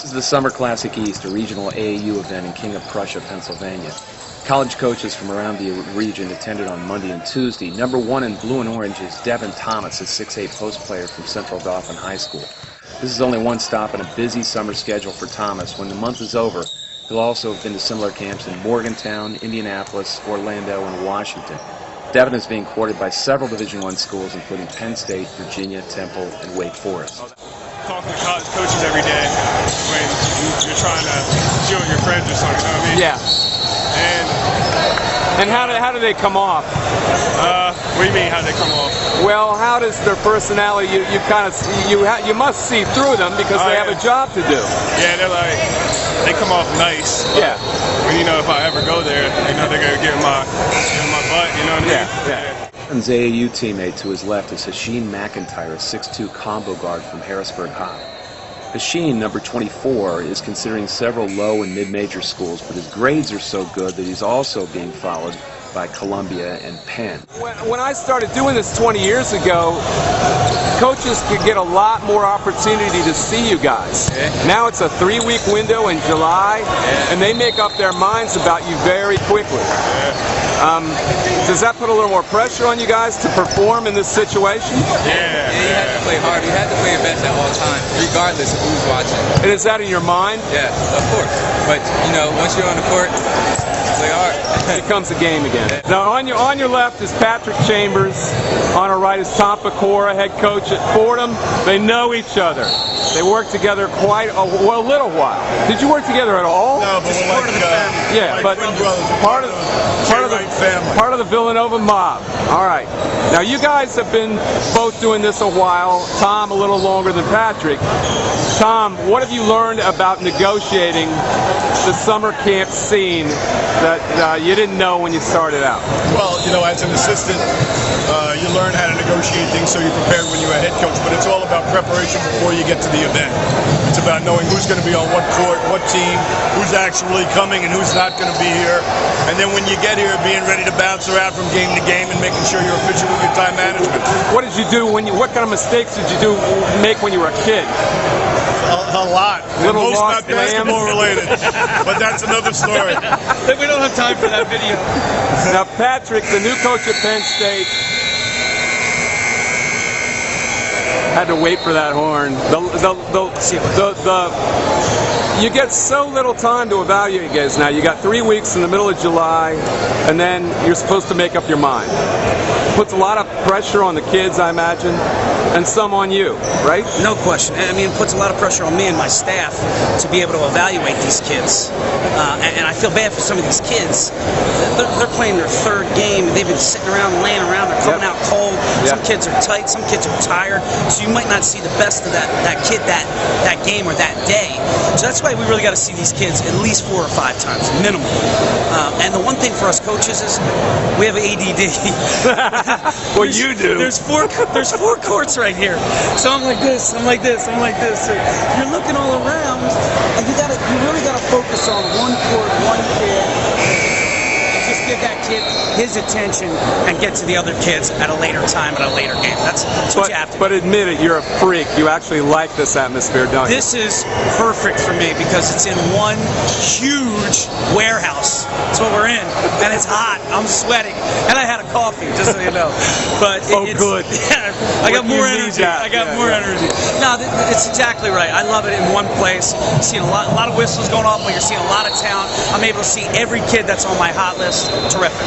is the Summer Classic East, a regional AAU event in King of Prussia, Pennsylvania. College coaches from around the region attended on Monday and Tuesday. Number 1 in blue and orange is Devin Thomas, a 6'8" post player from Central Dauphin High School. This is only one stop in a busy summer schedule for Thomas. When the month is over, he'll also have been to similar camps in Morgantown, Indianapolis, Orlando, and Washington. Devin is being courted by several Division I schools, including Penn State, Virginia, Temple, and Wake Forest. Talking to college coaches every day when you're trying to deal with your friends or something, you know what I mean? Yeah. And how do they come off? What do you mean, how do they come off? Well, how does their personality, you must see through them because they have a job to do. Yeah, they come off nice. Yeah. But, you know, if I ever go there, you know, they're going to get in my butt, you know what I mean? Yeah. His AAU teammate to his left is Haiishen McIntyre, a 6'2" combo guard from Harrisburg High. Haiishen, number 24, is considering several low and mid-major schools, but his grades are so good that he's also being followed by Columbia and Penn. When I started doing this 20 years ago, coaches could get a lot more opportunity to see you guys. Now it's a 3-week window in July, and they make up their minds about you very quickly. Does that put a little more pressure on you guys to perform in this situation? Yeah, you have to play hard. You have to play your best at all times, regardless of who's watching. And is that in your mind? Yeah, of course. But, you know, once you're on the court, play hard. It becomes a game again. Now, on your left is Patrick Chambers. On our right is Tom Pecora, head coach at Fordham. They know each other. They work together quite a little while. Did you work together at all? No, but we're like, yeah, but part of the Villanova mob. All right. Now, you guys have been both doing this a while. Tom a little longer than Patrick. Tom, what have you learned about negotiating the summer camp scene that you didn't know when you started out? Well, you know, as an assistant, you learn how to negotiate things so you're prepared when you're a head coach, but it's all about preparation before you get to the event. It's about knowing who's going to be on what court, what team, who's actually coming and who's not going to be here. And then when you get here, being ready to bounce around from game to game and making sure you're efficient with your time management. What did you do what kind of mistakes did you make when you were a kid? A lot. Little most lost not basketball related. But that's another story. We don't have time for that video. Now, Patrick, the new coach at Penn State, had to wait for that horn. You get so little time to evaluate guys now. You got 3 weeks in the middle of July, and then you're supposed to make up your mind. Puts a lot of pressure on the kids, I imagine, and some on you, right? No question. I mean, it puts a lot of pressure on me and my staff to be able to evaluate these kids. And I feel bad for some of these kids. They're playing their 3rd game. They've been sitting around, laying around. They're coming out cold. Some kids are tight. Some kids are tired. So you might not see the best of that kid that game or that day. So that's why we really got to see these kids at least 4 or 5 times, minimum. And the one thing for us coaches is we have ADD. Well, you do. There's four courts right here. So I'm like this, I'm like this, I'm like this. So you're looking all around, and you really gotta focus on one court, one kid, and just give that kid his attention and get to the other kids at a later time, at a later game. That's what you have to do. But admit it, you're a freak. You actually like this atmosphere, don't you? This is perfect for me because it's in one huge warehouse. That's what we're in, and it's hot. I'm sweating, and I had a coffee, just so you know. But it's good. Yeah, I got more energy. I got more energy. No, it's exactly right. I love it in one place. You're seeing a lot of whistles going off, but you're seeing a lot of talent. I'm able to see every kid that's on my hot list. Terrific.